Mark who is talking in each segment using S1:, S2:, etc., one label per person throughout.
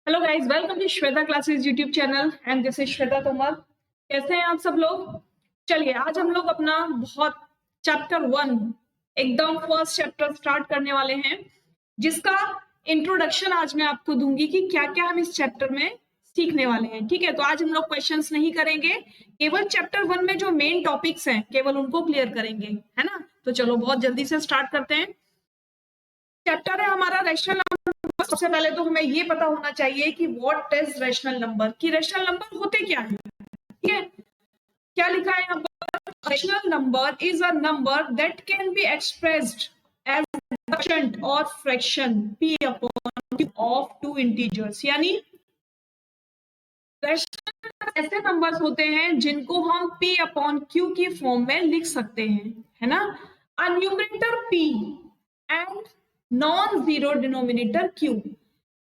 S1: Hello guys, welcome to Shweta classes YouTube channel and this is Shweta Tomar. कैसे हैं आप सब लोग? चलिए आज हम लोग अपना बहुत चैप्टर 1 एकदम फर्स्ट चैप्टर स्टार्ट करने वाले हैं, जिसका इंट्रोडक्शन आज मैं आपको दूंगी कि क्या क्या हम इस चैप्टर में सीखने वाले हैं। ठीक है, तो आज हम लोग क्वेश्चंस नहीं करेंगे, केवल चैप्टर 1 में जो मेन टॉपिक्स हैं केवल उनको क्लियर करेंगे, है ना। तो चलो बहुत जल्दी से स्टार्ट करते हैं। चैप्टर है हमारा रैशनल नंबर। सबसे पहले तो हमें ये पता होना चाहिए कि व्हाट इज रैशनल नंबर, कि रैशनल नंबर होते क्या है। ठीक है, क्या लिखा है यहाँ पर? Rational number is a number that can be expressed as coefficient और fraction p upon q of two integers. यानी रैशनल ऐसे नंबर्स होते हैं जिनको हम p अपॉन q की फॉर्म में लिख सकते हैं, है ना। A numerator p and non zero denominator q।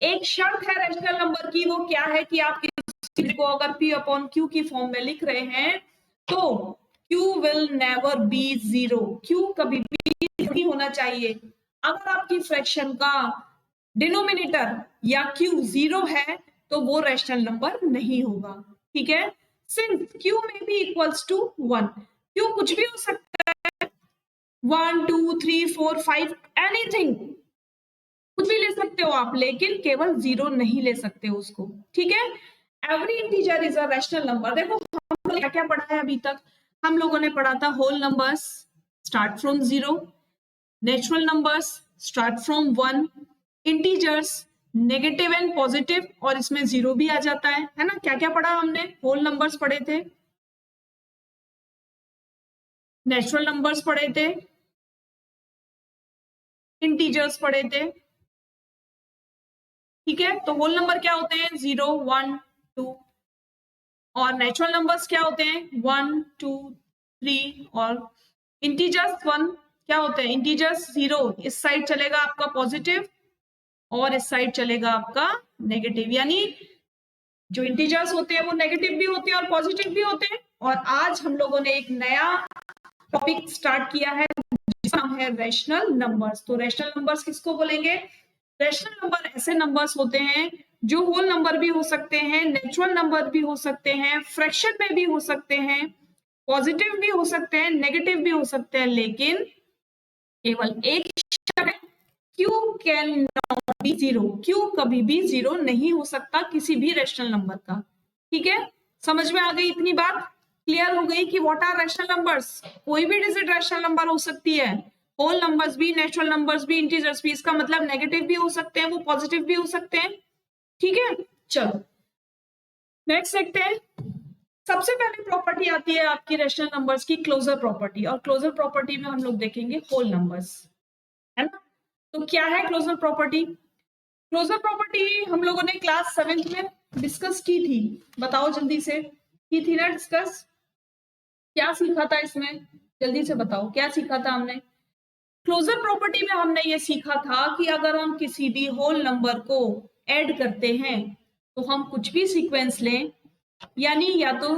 S1: एक शर्त है रैशनल नंबर की, वो क्या है कि आप किसी को अगर p अपॉन q की फॉर्म में लिख रहे हैं तो q will never be zero. q कभी भी नहीं होना चाहिए। अगर आपकी फ्रैक्शन का डिनोमिनेटर या q जीरो है तो वो रैशनल नंबर नहीं होगा। ठीक है, सिंस q में बी इक्वल्स टू 1, q कुछ भी हो सकता है, 1 2 3 4 5 एनीथिंग, कुछ भी ले सकते हो आप, लेकिन केवल जीरो नहीं ले सकते हो उसको। ठीक है, every integer is a rational number. देखो हम लोग क्या क्या पढ़ा है अभी तक। हम लोगों ने पढ़ा था whole numbers start from zero, natural numbers start from 1, integers negative and positive, और इसमें जीरो भी आ जाता है ना। क्या क्या पढ़ा हमने? होल नंबर्स पढ़े थे, नेचुरल नंबर्स पढ़े थे, इंटीजर्स पढ़े थे। ठीक है, तो होल नंबर क्या होते हैं? 0 1 2, और नेचुरल नंबर्स क्या होते हैं? 1 2 3, और इंटीजर्स 1 क्या होते हैं? इंटीजर्स 0 इस साइड चलेगा आपका पॉजिटिव और इस साइड चलेगा आपका नेगेटिव। यानी जो इंटीजर्स होते हैं वो नेगेटिव भी होते हैं और पॉजिटिव भी होते हैं। और आज हम लोगों ने एक नया टॉपिक स्टार्ट किया है जिसका नाम है रैशनल नंबर्स। तो रैशनल नंबर्स किसको बोलेंगे? रैशनल नंबर ऐसे नंबर्स होते हैं जो होल नंबर भी हो सकते हैं, नेचुरल नंबर भी हो सकते हैं, फ्रैक्शन में भी हो सकते हैं, पॉजिटिव भी हो सकते हैं, नेगेटिव भी हो सकते हैं, लेकिन केवल एक शर्त है, Q can not be zero. Q कभी भी जीरो नहीं हो सकता किसी भी रैशनल नंबर का। ठीक है, समझ में आ गई इतनी बात? क्लियर हो गई कि व्हाट आर रैशनल नंबर्स? कोई भी डिजिट रैशनल नंबर हो सकती है, होल नंबर्स भी, नेचुरल नंबर्स भी, इंटीजर्स भी। इसका मतलब नेगेटिव भी हो सकते हैं, वो पॉजिटिव भी हो सकते हैं। ठीक है, चलो नेक्स्ट देखते हैं। सबसे पहले प्रॉपर्टी आती है आपकी रैशनल नंबर्स की, क्लोजर प्रॉपर्टी। और क्लोजर प्रॉपर्टी में हम लोग देखेंगे होल नंबर्स, है ना। तो क्या है क्लोजर प्रॉपर्टी? क्लोजर प्रॉपर्टी हम लोगों ने क्लास 7th में डिस्कस की थी। बताओ जल्दी से, की थी ना डिस्कस? क्या सीखा था इसमें? जल्दी से बताओ क्या सीखा था हमने? क्लोजर प्रॉपर्टी में हमने ये सीखा था कि अगर हम किसी भी होल नंबर को ऐड करते हैं तो हम कुछ भी सीक्वेंस लें, यानी या तो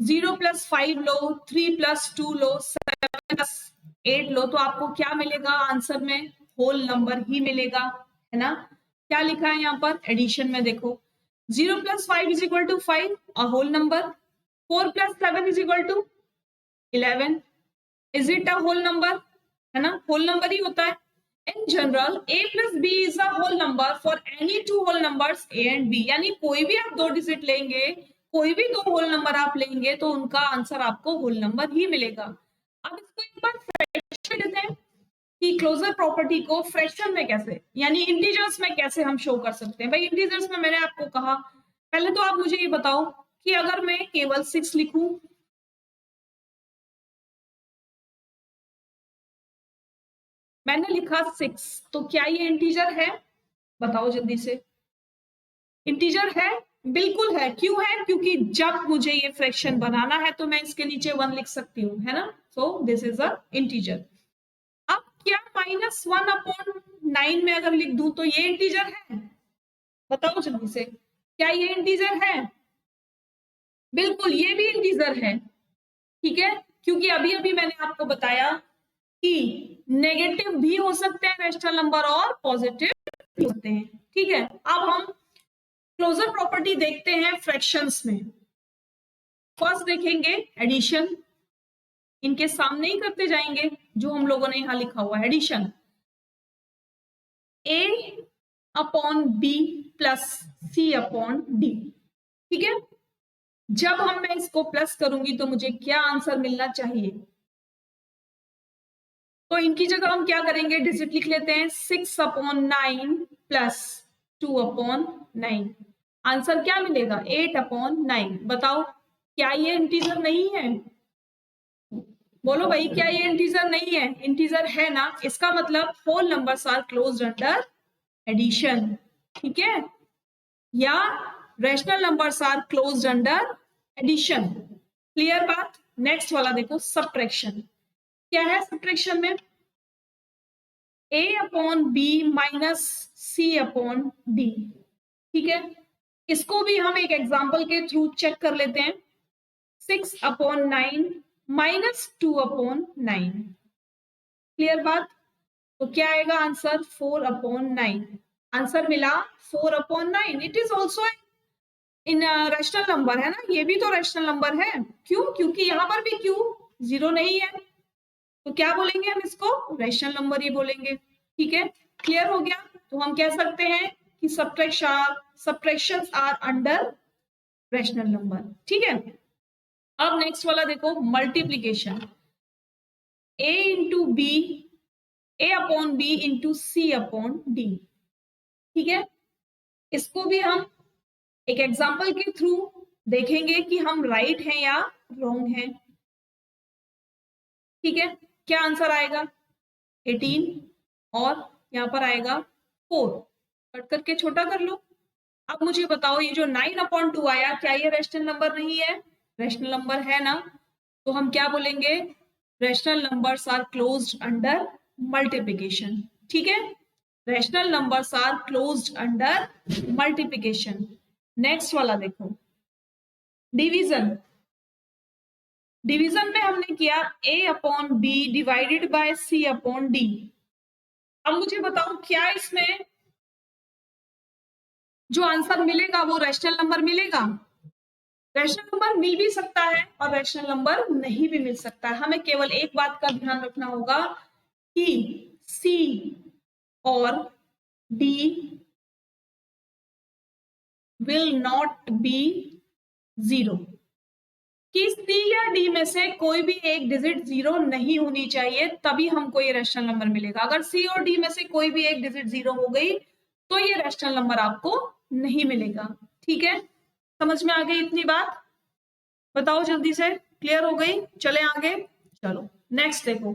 S1: 0 + 5 लो, 3 + 2 लो, 7 + 8 लो, तो आपको क्या मिलेगा आंसर में? होल नंबर ही मिलेगा, है ना। क्या लिखा है यहाँ पर एडिशन में? देखो 0 + 5 = 5 a whole number, 4 + 7 = 11। Is it a whole number? है ना, होल नंबर ही होता है। In general a + b is a whole number for any two whole numbers a and b। यानी कोई भी आप दो डिजिट लेंगे, कोई भी दो होल नंबर आप लेंगे तो उनका आंसर आपको होल नंबर ही मिलेगा। अब इसको एक बार फ्रैक्शन लेते हैं कि क्लोजर प्रॉपर्टी को फ्रैक्शन में कैसे, यानी इंटीजर्स में कैसे हम शो कर सकते हैं। भाई इंटीजर्स में मैंने आपको कहा, पहले तो आप मुझे ये बताओ कि अगर मैं केवल 6 लिखूं, मैंने लिखा 6, तो क्या ये इंटीजर है? बताओ जल्दी से। इंटीजर है, बिल्कुल है। क्यों है? क्योंकि जब मुझे ये फ्रैक्शन बनाना है तो मैं इसके नीचे 1 लिख सकती हूँ, है ना। So this is a integer. अब क्या -1/9 में अगर लिख दूं तो ये इंटीजर है? बताओ जल्दी से, क्या ये इंटीजर है? बिल्कुल, ये भी इंटीजर है। ठीक है, क्योंकि अभी अभी मैंने आपको बताया कि नेगेटिव भी हो सकते हैं रैशनल नंबर और पॉजिटिव भी होते हैं। ठीक है, अब क्लोजर प्रॉपर्टी देखते हैं फ्रैक्शंस में। फर्स्ट देखेंगे एडिशन, इनके सामने ही करते जाएंगे जो हम लोगों ने यहां लिखा हुआ है addition. a upon b plus c upon d, ठीक है। जब मैं इसको प्लस करूंगी तो मुझे क्या आंसर मिलना चाहिए? तो इनकी जगह हम क्या करेंगे, डिजिट लिख लेते हैं 6 अपॉन 9 प्लस 2 अपॉन 9। आंसर क्या मिलेगा? 8 अपॉन 9। बताओ क्या ये इंटीजर नहीं है? बोलो भाई, क्या ये इंटीजर नहीं है? इंटीजर है ना, इसका मतलब whole numbers are closed under addition, ठीक है, या rational numbers are closed under addition. Clear बात। नेक्स्ट वाला देखो सब्ट्रैक्शन। क्या है सब्ट्रैक्शन में? a upon B minus C upon D, ठीक है। इसको भी हम एक एग्जांपल के थ्रू चेक कर लेते हैं। 6 अपॉन 9 माइनस 2 अपॉन 9। क्लियर बात। तो क्या आएगा आंसर? 4 अपॉन 9। आंसर मिला 4 upon 9। It is also in rational number, है ना, ये भी तो रैशनल नंबर है। क्यों? क्योंकि यहाँ पर भी क्यों जीरो नहीं है, तो क्या बोलेंगे हम इसको? रैशनल नंबर ही बोलेंगे, ठीक है। क्लियर हो गया। तो हम कह सकते हैं कि subtractions are under rational number, ठीक है। अब नेक्स्ट वाला देखो multiplication. a into B, a upon B into C upon D, ठीक है। इसको भी हम एक एग्जाम्पल के थ्रू देखेंगे कि हम राइट हैं या रॉन्ग हैं, ठीक है। क्या आंसर आएगा? 18 और यहाँ पर आएगा 4। कट करके छोटा कर लो। अब मुझे बताओ ये जो 9 अपॉन 2 आया, क्या ये रैशनल नंबर नहीं है? रैशनल नंबर है ना, तो हम क्या बोलेंगे? Rational numbers are closed under multiplication, ठीक है। Rational numbers are closed under multiplication. Next वाला देखो डिवीजन। डिवीजन में हमने किया a upon B divided by c upon D. अब मुझे बताओ क्या इसमें जो आंसर मिलेगा वो रैशनल नंबर मिलेगा? रैशनल नंबर मिल भी सकता है और रैशनल नंबर नहीं भी मिल सकता है। हमें केवल एक बात का ध्यान रखना होगा कि c और d will not be zero, कि सी या डी में से कोई भी एक डिजिट जीरो नहीं होनी चाहिए, तभी हमको ये रैशनल नंबर मिलेगा। अगर सी और डी में से कोई भी एक डिजिट जीरो हो गई तो ये रैशनल नंबर आपको नहीं मिलेगा, ठीक है। समझ में आ गई इतनी बात? बताओ जल्दी से, क्लियर हो गई? चले आगे। चलो नेक्स्ट देखो।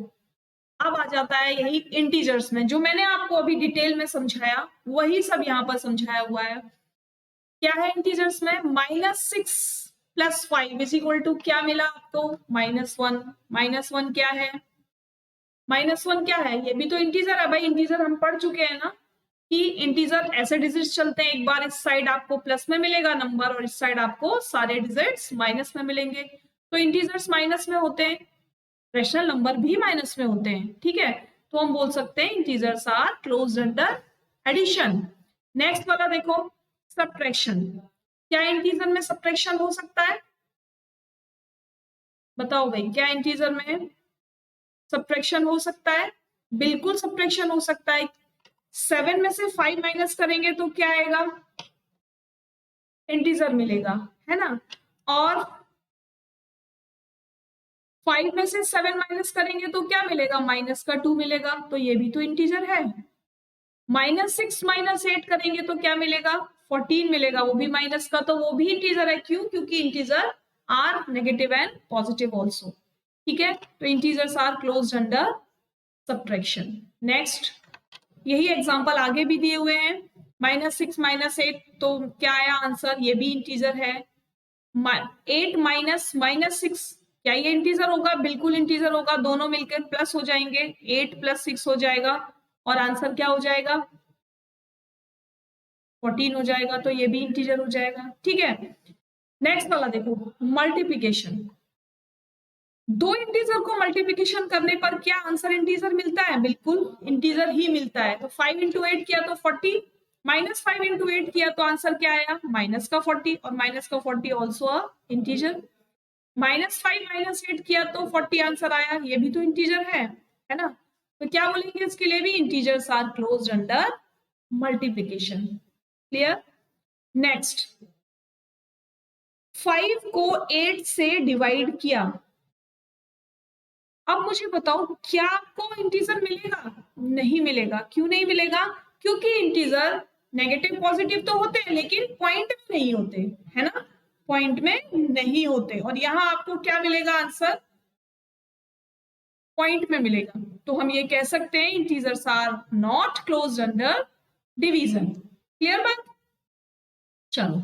S1: अब आ जाता है यही इंटीजर्स में, जो मैंने आपको अभी डिटेल में समझाया वही सब यहाँ पर समझाया हुआ है। क्या है इंटीजर्स में? -6 प्लस 5 इज इक्वल टू क्या मिला आपको? -1। -1 क्या है? -1 क्या है? ये भी तो इंटीजर है भाई। इंटीजर हम पढ़ चुके हैं ना कि इंटीजर ऐसे डिजिट्स चलते हैं, एक बार इस साइड आपको प्लस में मिलेगा नंबर और इस साइड आपको सारे डिजिट्स माइनस में मिलेंगे। तो इंटीजर्स माइनस में होते हैं, रैशनल नंबर भी माइनस में होते हैं, ठीक है। तो हम बोल सकते हैं integers are closed under addition. Next वाला देखो सब्ट्रैक्शन। क्या इंटीजर में सब्ट्रैक्शन हो सकता है? बताओ भाई, क्या इंटीजर में सब्ट्रैक्शन हो सकता है? बिल्कुल सब्ट्रैक्शन हो सकता है। 7 में से 5 माइनस करेंगे तो क्या आएगा? इंटीजर मिलेगा, है ना। और 5 में से 7 माइनस करेंगे तो क्या मिलेगा? -2 मिलेगा, तो ये भी तो इंटीजर है। -6 -8 करेंगे तो क्या मिलेगा? 14 मिलेगा, वो भी माइनस का, तो वो भी इंटीजर है। क्यों? क्योंकि integer are negative and positive also, ठीक है। तो integers are closed under subtraction. Next, यही एग्जांपल आगे भी दिए हुए हैं। -6 -8, तो क्या आया आंसर? ये भी इंटीजर है। 8 माइनस -6, क्या ये इंटीजर होगा? बिल्कुल इंटीजर होगा। दोनों मिलकर प्लस हो जाएंगे, 8 + 6 हो जाएगा और आंसर क्या हो जाएगा? 14 हो जाएगा। तो ये भी इंटीजर हो जाएगा, ठीक है। नेक्स्ट वाला देखो मल्टीप्लिकेशन। दो इंटीजर को मल्टीप्लिकेशन करने पर क्या आंसर इंटीजर मिलता है? बिल्कुल इंटीजर ही मिलता है। तो 5 × 8 किया तो 40, -5 इंटू 8 किया तो आंसर क्या आया, माइनस का 40, और माइनस का 40 ऑल्सो अ इंटीजर। -5 -8 किया तो 40 आंसर आया, ये भी तो इंटीजर है ना। तो क्या बोलेंगे इसके लिए भी, integers are closed under multiplication. Clear. Next, 5 को 8 से डिवाइड किया। अब मुझे बताओ क्या आपको इंटीजर मिलेगा, नहीं मिलेगा। क्यों नहीं मिलेगा, क्योंकि इंटीजर नेगेटिव पॉजिटिव तो होते हैं लेकिन पॉइंट में नहीं होते, है ना, पॉइंट में नहीं होते। और यहां आपको क्या मिलेगा, आंसर पॉइंट में मिलेगा। तो हम ये कह सकते हैं integers are not closed under division. Clear बात। चलो,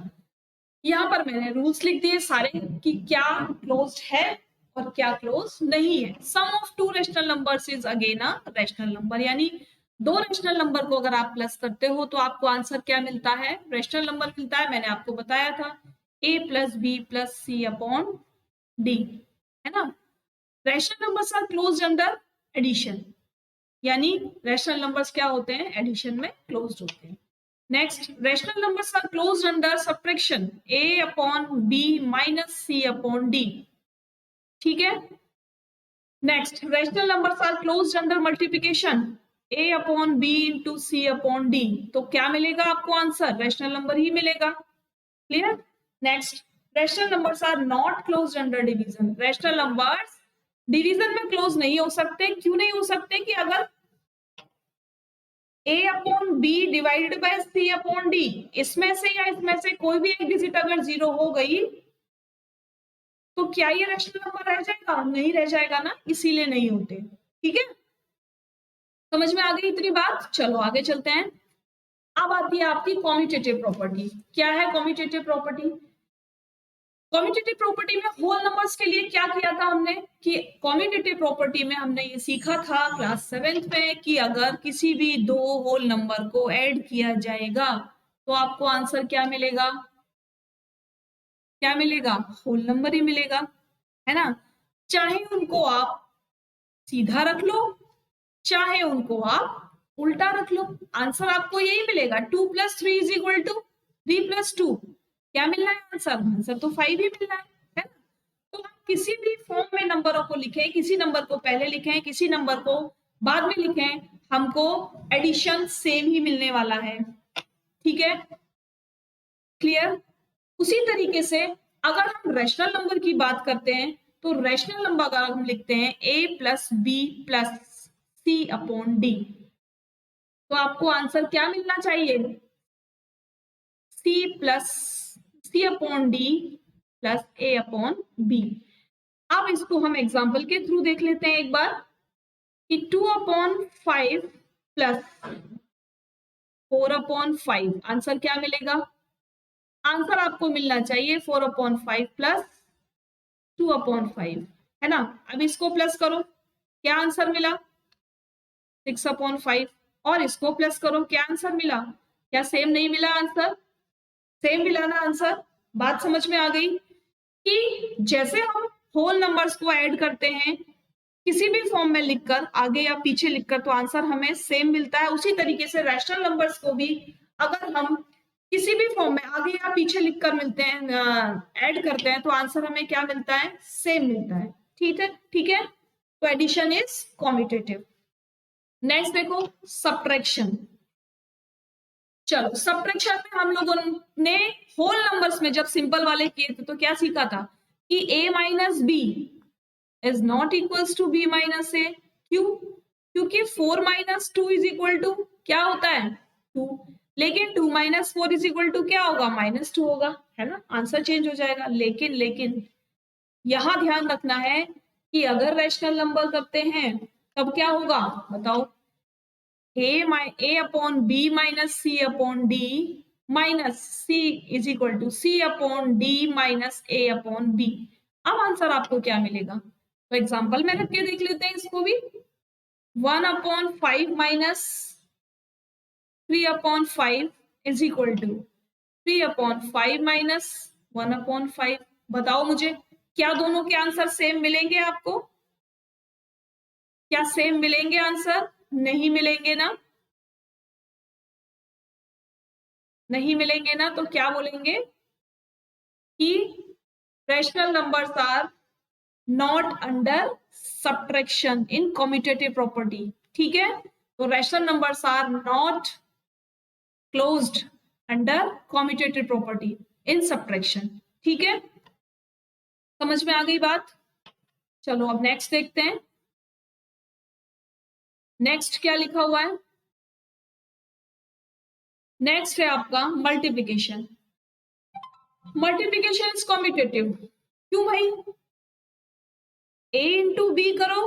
S1: यहां पर मैंने रूल्स लिख दिए सारे कि क्या क्लोज्ड है और क्या क्लोज नहीं है। Sum of two rational numbers is again a rational number, यानी दो रेशनल नंबर को अगर आप प्लस करते हो तो आपको आंसर क्या मिलता है, रेशनल नंबर मिलता है। मैंने आपको बताया था a plus B plus C upon D, है ना। Rational numbers are closed under addition, यानी रेशनल नंबर्स क्या होते हैं, एडिशन में क्लोज्ड होते हैं। Next, rational numbers are closed under subtraction, a upon B minus C upon D. ठीक है। Next, rational numbers are closed under multiplication, a upon B into C upon D. तो क्या मिलेगा आपको आंसर, रेशनल नंबर ही मिलेगा। Clear. Next, rational numbers are not closed under division. Rational numbers division में close नहीं हो सकते। क्यों नहीं हो सकते, कि अगर a upon B divided by C upon D, इसमें से या इसमें से कोई भी एक डिजिट अगर जीरो हो गई तो क्या ये रेशनल नंबर रह जाएगा, नहीं रह जाएगा ना, इसीलिए नहीं होते। ठीक है, समझ में आ गई इतनी बात। चलो आगे चलते हैं। अब आती है आपकी कॉम्यूटेटिव प्रॉपर्टी। क्या है कॉम्यूटेटिव प्रॉपर्टी, कॉम्यूटेटिव प्रॉपर्टी में होल नंबर्स के लिए क्या किया था हमने, कि कॉम्यूटेटिव प्रॉपर्टी में हमने ये सीखा था क्लास 7th में कि अगर किसी भी दो होल नंबर को ऐड किया जाएगा तो आपको आंसर क्या मिलेगा, क्या मिलेगा, होल नंबर ही मिलेगा, है ना। चाहे उनको आप सीधा रख लो, चाहे उनको आप उल्टा रख लो, आंसर आपको यही मिलेगा। 2 + 3 = 3 + 2, क्या मिलना है आंसर, आंसर तो 5 ही मिलना है ना। तो हम किसी भी फॉर्म में नंबरों को लिखें, किसी नंबर को पहले लिखें, किसी नंबर को बाद में लिखें, हमको एडिशन सेम ही मिलने वाला है। ठीक है, क्लियर। उसी तरीके से अगर हम रेशनल नंबर की बात करते हैं तो रेशनल नंबर अगर हम लिखते हैं a plus B plus C upon D, तो आपको आंसर क्या मिलना चाहिए, C upon D plus A upon B. अब इसको हम एग्जाम्पल के थ्रू देख लेते हैं एक बार, कि 2/5 प्लस 4/5, आंसर क्या मिलेगा, आंसर आपको मिलना चाहिए 4/5 प्लस 2/5, है ना। अब इसको प्लस करो, क्या आंसर मिला, 6/5, और इसको प्लस करो, क्या आंसर मिला, क्या सेम नहीं मिला आंसर, सेम मिला ना आंसर। बात समझ में आ गई कि जैसे हम होल नंबर्स को ऐड करते हैं किसी भी फॉर्म में लिखकर, आगे या पीछे लिखकर, तो आंसर हमें सेम मिलता है। उसी तरीके से रैशनल नंबर्स को भी अगर हम किसी भी फॉर्म में आगे या पीछे लिखकर मिलते हैं, ऐड करते हैं, तो आंसर हमें क्या मिलता है, सेम मिलता है। ठीक है, ठीक है। तो एडिशन इज कॉम्यूटेटिव। नेक्स्ट देखो, सब्ट्रैक्शन। चलो, सब्ट्रैक्शन में हम लोगों ने होल नंबर्स में जब सिंपल वाले किए थे तो क्या सीखा था, कि a minus B is not equals to b minus A. क्यों, क्योंकि 4 माइनस 2 इज इक्वल टू क्या होता है, 2, लेकिन 2 माइनस 4 इज इक्वल टू क्या होगा, -2 होगा, है ना, आंसर चेंज हो जाएगा। लेकिन यहां ध्यान रखना है कि अगर रैशनल नंबर करते हैं तब क्या होगा, बताओ, a upon B minus C upon D minus C is equal to C upon D minus A upon B. अब आंसर आपको क्या मिलेगा, तो एग्जांपल में रख के देख लेते हैं इसको भी। 1/5 minus 3/5 is equal to 3/5 minus 1/5। बताओ मुझे, क्या दोनों के आंसर सेम मिलेंगे आपको, क्या सेम मिलेंगे आंसर, नहीं मिलेंगे ना। नहीं मिलेंगे ना, तो क्या बोलेंगे कि rational numbers are not under subtraction in commutative property. ठीक है, तो rational numbers are not closed under commutative property in subtraction. ठीक है, समझ में आ गई बात। चलो अब नेक्स्ट देखते हैं। नेक्स्ट क्या लिखा हुआ है? नेक्स्ट है आपका मल्टीप्लिकेशन। Multiplication is commutative. क्यों भाई? a इंटू बी करो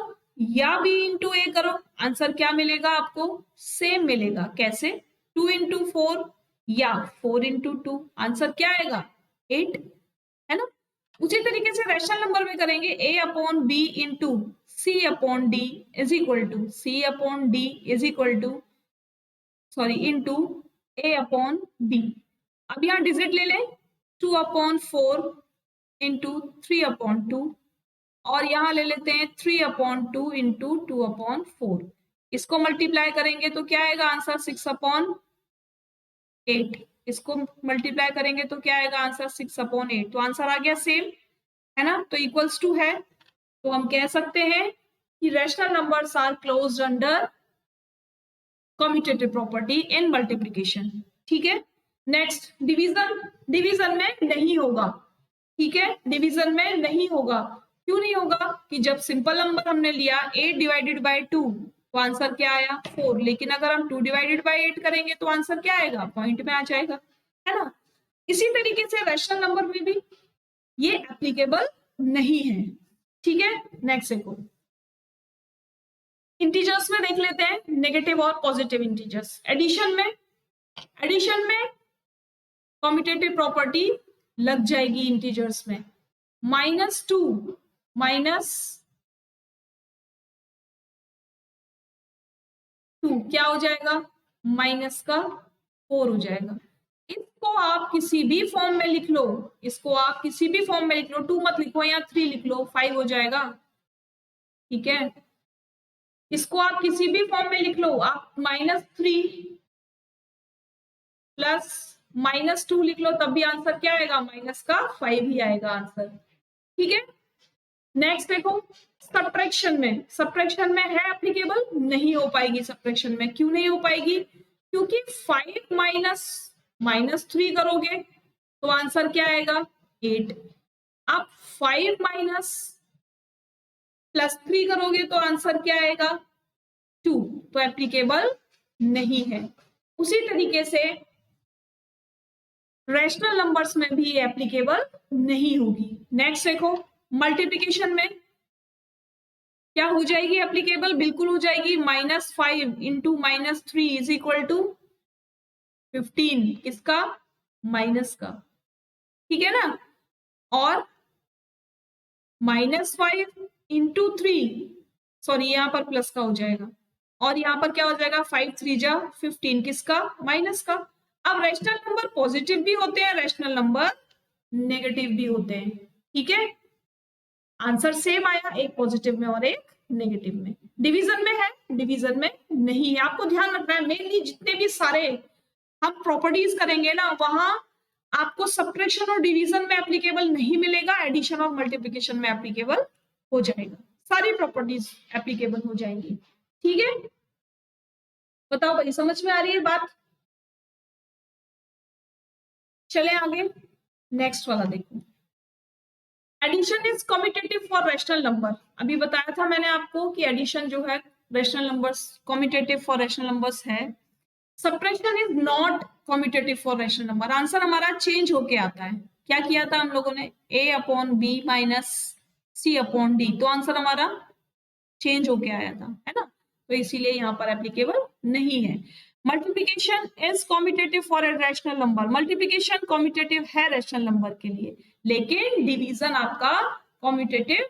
S1: या b इंटू ए करो, आंसर क्या मिलेगा आपको? सेम मिलेगा। कैसे? 2 इंटू 4 या 4 इंटू 2, आंसर क्या आएगा? 8, है ना। उसी तरीके से रैशनल नंबर में करेंगे, a upon B into C upon D is equal to C upon D is equal to sorry into a upon B. अब यहाँ डिजिट ले लें, 2 अपॉन 4 इंटू 3 अपॉन 2, और यहां ले लेते हैं 3 अपॉन 2 इंटू 2 अपॉन 4। इसको मल्टीप्लाई करेंगे तो क्या आएगा आंसर? 6 अपॉन 8। इसको मल्टीप्लाई करेंगे तो क्या आएगा आंसर? 6 अपॉन 8। तो आंसर आ गया सेम, है ना, तो इक्वल्स टू है। तो हम कह सकते हैं कि rational numbers are closed under commutative property in multiplication. ठीक है, नेक्स्ट डिवीजन। डिवीजन में नहीं होगा। ठीक है, डिवीजन में नहीं होगा। क्यों नहीं होगा? कि जब सिंपल नंबर हमने लिया 8 डिवाइडेड बाय 2 तो आंसर क्या आया? 4। लेकिन अगर हम 2 डिवाइडेड बाय 8 करेंगे तो आंसर क्या आएगा? पॉइंट में आ जाएगा, है ना। इसी तरीके से रैशनल नंबर में भी ये एप्लीकेबल नहीं है। ठीक है, नेक्स्ट देखो, इंटीजर्स में देख लेते हैं, नेगेटिव और पॉजिटिव इंटीजर्स। एडिशन में कम्यूटेटिव प्रॉपर्टी लग जाएगी इंटीजर्स में। -2 -2 क्या हो जाएगा? -4 हो जाएगा। इसको आप किसी भी फॉर्म में लिख लो, इसको आप किसी भी फॉर्म में लिख लो, 2 मत लिखो, या 3 लिख लो, 5 हो जाएगा। ठीक है, इसको आप किसी भी फॉर्म में लिख लो, आप -3 प्लस -2 लिख लो, तब भी आंसर क्या आएगा? -5 ही आएगा आंसर। ठीक है, नेक्स्ट देखो, सब्ट्रैक्शन में है एप्लीकेबल? नहीं हो पाएगी सब्ट्रैक्शन में। क्यों नहीं हो पाएगी? क्योंकि 5 -3 करोगे तो आंसर क्या आएगा? 8। आप 5 +3 करोगे तो आंसर क्या आएगा? 2। तो एप्लीकेबल नहीं है। उसी तरीके से रैशनल नंबर्स में भी एप्लीकेबल नहीं होगी। नेक्स्ट देखो, मल्टीप्लिकेशन में क्या हो जाएगी एप्लीकेबल? बिल्कुल हो जाएगी। -5 इंटू -3 इज इक्वल टू 15। किसका? माइनस का। ठीक है ना। और -5 इंटू 3 सॉरी यहाँ पर प्लस का हो जाएगा, और यहाँ पर क्या हो जाएगा? 5 3 जा 15। किसका? माइनस का। अब रैशनल नंबर पॉजिटिव भी होते हैं, रैशनल नंबर नेगेटिव भी होते हैं। ठीक है, आंसर सेम आया, एक पॉजिटिव में और एक नेगेटिव में। डिवीजन में है, डिवीजन में नहीं है। आपको ध्यान रखना है, मेनली जितने भी सारे हम प्रॉपर्टीज करेंगे ना, वहां आपको सब्ट्रैक्शन और डिवीजन में एप्लीकेबल नहीं मिलेगा, एडिशन और मल्टीप्लिकेशन में एप्लीकेबल हो जाएगा। सारी प्रॉपर्टीज एप्लीकेबल हो जाएंगी। ठीक है, बताओ भाई, समझ में आ रही है बात? चले आगे, नेक्स्ट वाला देखो, addition is commutative for rational number. अभी बताया था मैंने आपको कि एडिशन जो है rational numbers commutative for rational numbers है। Subtraction is not commutative for rational number. Answer हमारा चेंज होके आता है। क्या किया था हम लोगों ने? a upon B minus C upon D, तो आंसर हमारा चेंज होके आया था, है ना। तो इसीलिए यहाँ पर एप्लीकेबल नहीं है। Multiplication is commutative for a rational number. Multiplication commutative है रैशनल नंबर के लिए, लेकिन डिवीजन आपका कम्यूटेटिव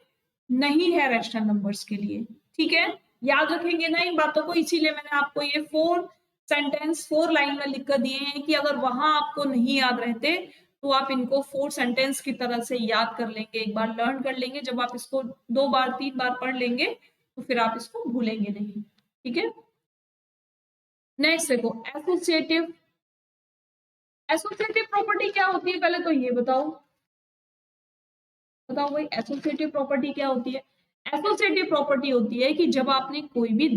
S1: नहीं है रैशनल नंबर्स के लिए। ठीक है, याद रखेंगे ना इन बातों को, इसीलिए मैंने आपको ये 4 लाइन में लिख कर दिए हैं कि अगर वहां आपको नहीं याद रहते तो आप इनको 4 सेंटेंस की तरह से याद कर लेंगे, एक बार लर्न कर लेंगे। जब आप इसको 2 बार 3 बार पढ़ लेंगे तो फिर आप इसको भूलेंगे नहीं। ठीक है, नेक्स्ट देखो, एसोसिएटिव प्रॉपर्टी क्या होती है, पहले तो ये बताओ भाई, एसोसिएटिव प्रॉपर्टी क्या होती है? एसोसिएटिव प्रॉपर्टी होती है कि जब आपने कोई भी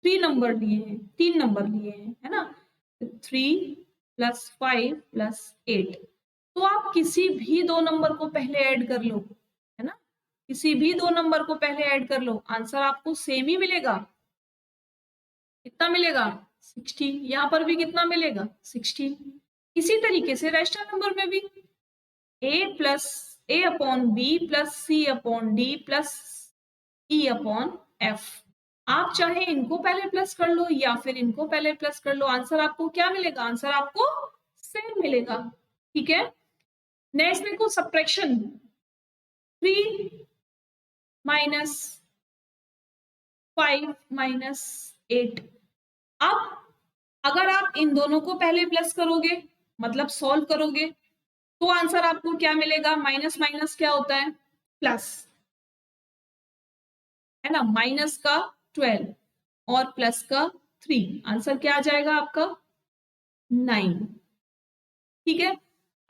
S1: तीन नंबर लिए हैं, है ना, 3 + 5 + 8, तो आप किसी भी दो नंबर को पहले ऐड कर लो, है ना, किसी भी दो नंबर को पहले ऐड कर लो, आंसर आपको सेम ही मिलेगा। कितना मिलेगा? 16। यहां पर भी कितना मिलेगा? 16। इसी तरीके से रेशनल नंबर में भी a+a/b+c/d+e/f, आप चाहे इनको पहले प्लस कर लो या फिर इनको पहले प्लस कर लो, आंसर आपको क्या मिलेगा? आंसर आपको सेम मिलेगा। ठीक है, नेक्स्ट देखो सब्ट्रैक्शन, 3 - 5 - 8। अब अगर आप इन दोनों को पहले प्लस करोगे, मतलब सॉल्व करोगे, तो आंसर आपको क्या मिलेगा? माइनस माइनस क्या होता है? प्लस, है ना, माइनस का 12 और प्लस का 3, आंसर क्या आ जाएगा आपका? 9। ठीक है,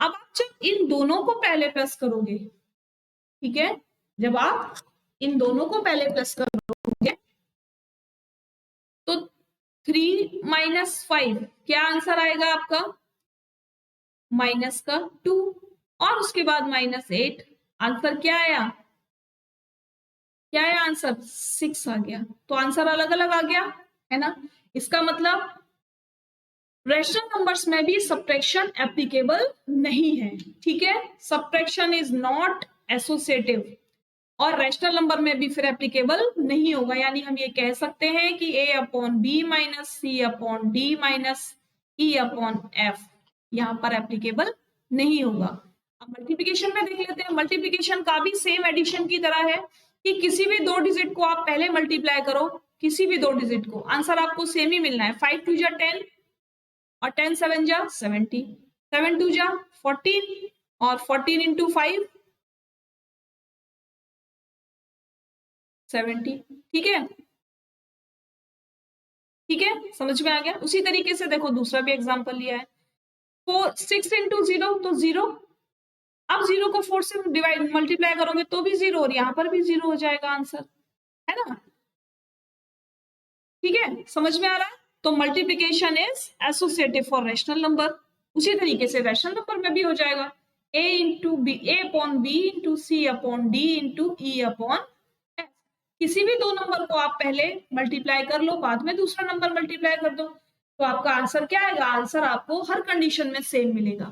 S1: अब आप जब इन दोनों को पहले प्लस करोगे, ठीक है, जब आप इन दोनों को पहले प्लस करोगे तो 3 - 5 क्या आंसर आएगा आपका? माइनस का 2 और उसके बाद -8, आंसर क्या आया? क्या है आंसर? 6 आ गया। तो आंसर अलग अलग आ गया, है ना। इसका मतलब रेशनल नंबर्स में भी सब्ट्रैक्शन एप्लीकेबल नहीं है। ठीक है, सब्ट्रैक्शन इज नॉट एसोसिएटिव, और रेशनल नंबर में भी फिर एप्लीकेबल नहीं होगा। यानी हम ये कह सकते हैं कि a/b - c/d - e/f यहाँ पर एप्लीकेबल नहीं होगा। अब मल्टीप्लिकेशन में देख लेते हैं। मल्टीप्लिकेशन का भी सेम एडिशन की तरह है कि किसी भी दो डिजिट को आप पहले मल्टीप्लाई करो, किसी भी दो डिजिट को, आंसर आपको सेम ही मिलना है। 5 × 2 = 10 और 10 × 7 = 70, 7 × 2 = 14 और 14 × 5 70। ठीक है, ठीक है, समझ में आ गया। उसी तरीके से देखो दूसरा भी एग्जांपल लिया है, 6 × 0 तो 0। अब 0 को 4 से डिवाइड मल्टीप्लाई करोगे तो भी 0 और यहाँ पर भी 0 हो जाएगा आंसर, है ना। ठीक है, समझ में आ रहा है। तो multiplication is associative for rational number. उसी तरीके से रैशनल नंबर में भी हो जाएगा, a/b × c/d × e/f। किसी भी दो नंबर को आप पहले मल्टीप्लाई कर लो, बाद में दूसरा नंबर मल्टीप्लाई कर दो, तो आपका आंसर क्या आएगा? आंसर आपको हर कंडीशन में सेम मिलेगा।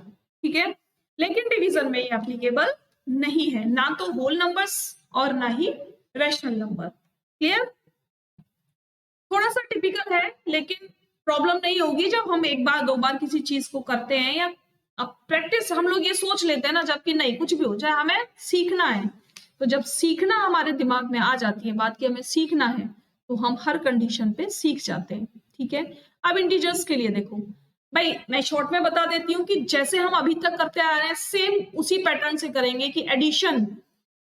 S1: ठीक है, लेकिन डिवीजन में ये एप्लीकेबल नहीं है, ना तो होल नंबर्स और ना ही रैशनल नंबर। क्लियर? थोड़ा सा टिपिकल है, लेकिन प्रॉब्लम नहीं होगी जब हम एक बार दो बार किसी चीज को करते हैं। या अब प्रैक्टिस हम लोग ये सोच लेते हैं ना, जबकि नहीं, कुछ भी हो जाए हमें सीखना है। तो जब सीखना हमारे दिमाग में आ जाती है बात कि हमें सीखना है, तो हम हर कंडीशन पे सीख जाते हैं। ठीक है, अब इंटीजर्स के लिए देखो भाई, मैं शॉर्ट में बता देती हूँ कि जैसे हम अभी तक करते आ रहे हैं, सेम उसी पैटर्न से करेंगे कि एडिशन,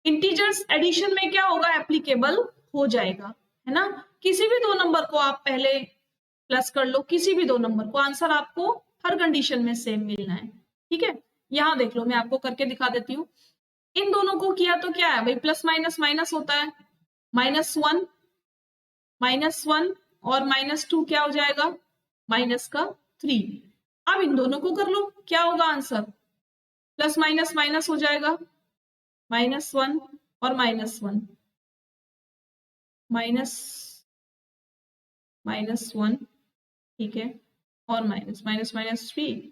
S1: इंटीजर्स एडिशन में क्या होगा? एप्लीकेबल हो जाएगा, है ना। किसी भी दो नंबर को आप पहले प्लस कर लो, किसी भी दो नंबर को, आंसर आपको हर कंडीशन में सेम मिलना है। ठीक है, यहां देख लो, मैं आपको करके दिखा देती हूँ। इन दोनों को किया तो क्या है भाई? प्लस माइनस माइनस होता है, -1 -1 और -2 क्या हो जाएगा? -3। अब इन दोनों को कर लो, क्या होगा आंसर? प्लस माइनस माइनस हो जाएगा, -1 और -1, -1, ठीक है, और -3।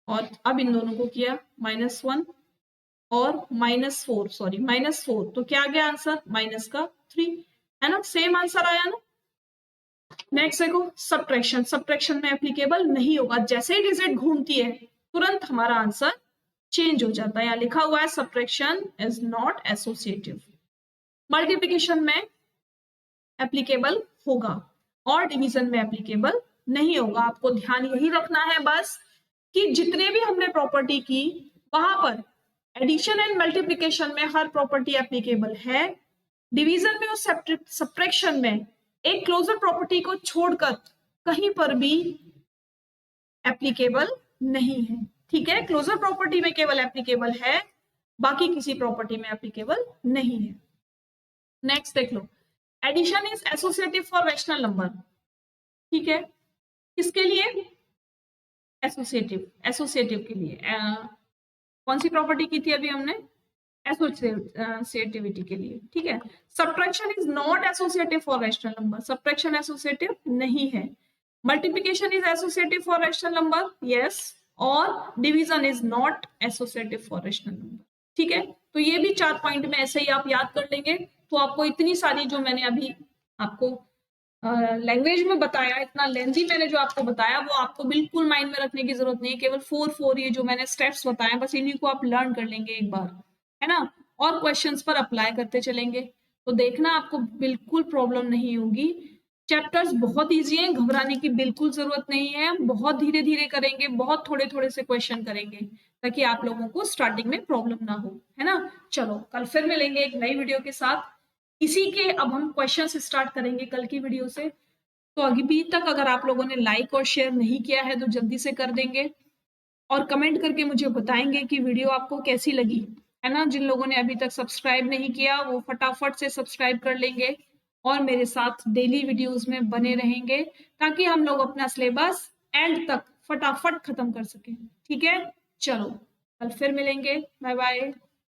S1: और अब इन दोनों को किया, -1 और -4, सॉरी -4, तो क्या आ गया आंसर? -3, है ना, सेम आंसर आया ना। नेक्स्ट देखो सब्ट्रैक्शन, सब्ट्रैक्शन में एप्लीकेबल नहीं होगा। जैसे ही डिजिट घूमती है तुरंत हमारा आंसर चेंज हो जाता है। यहाँ लिखा हुआ है subtraction is not associative. Multiplication में एप्लीकेबल होगा और डिवीजन में एप्लीकेबल नहीं होगा। आपको ध्यान यही रखना है बस कि जितने भी हमने प्रॉपर्टी की, वहां पर एडिशन एंड मल्टीप्लिकेशन में हर प्रॉपर्टी एप्लीकेबल है। डिवीजन में और सब्ट्रैक्शन में एक क्लोजर प्रॉपर्टी को छोड़कर कहीं पर भी एप्लीकेबल नहीं है, ठीक है। क्लोजर प्रॉपर्टी में केवल एप्लीकेबल है, बाकी किसी प्रॉपर्टी में एप्लीकेबल नहीं है। नेक्स्ट देख लो, addition is associative for rational number, ठीक है। किसके लिए? एसोसिएटिव के लिए। कौन सी प्रॉपर्टी की थी अभी हमने? एसोसिएटिविटी के लिए, ठीक है। Subtraction is not associative for rational number, subtraction associative नहीं है। Multiplication is associative for rational number, yes. और division is not associative for rational number, ठीक है। तो ये भी 4 पॉइंट में ऐसे ही आप याद कर लेंगे, तो आपको इतनी सारी जो मैंने अभी आपको लैंग्वेज में बताया, इतना लेंथी मैंने जो आपको बताया, वो आपको बिल्कुल माइंड में रखने की जरूरत नहीं है। केवल 4 ये जो मैंने स्टेप्स बताए, बस इन्हीं को आप लर्न कर लेंगे एक बार, है ना। और क्वेश्चंस पर अप्लाई करते चलेंगे, तो देखना आपको बिल्कुल प्रॉब्लम नहीं होगी। चैप्टर्स बहुत इजी हैं, घबराने की बिल्कुल जरूरत नहीं है। बहुत धीरे धीरे करेंगे, बहुत थोड़े थोड़े से क्वेश्चन करेंगे, ताकि आप लोगों को स्टार्टिंग में प्रॉब्लम ना हो, है ना। चलो, कल फिर मिलेंगे एक नई वीडियो के साथ। इसी के अब हम क्वेश्चंस स्टार्ट करेंगे कल की वीडियो से। तो अभी तक अगर आप लोगों ने लाइक और शेयर नहीं किया है तो जल्दी से कर देंगे, और कमेंट करके मुझे बताएंगे कि वीडियो आपको कैसी लगी, है ना। जिन लोगों ने अभी तक सब्सक्राइब नहीं किया वो फटाफट से सब्सक्राइब कर लेंगे, और मेरे साथ डेली वीडियोस में बने रहेंगे, ताकि हम लोग अपना सिलेबस एंड तक फटाफट खत्म कर सकें, ठीक है। चलो, कल फिर मिलेंगे, बाय बाय।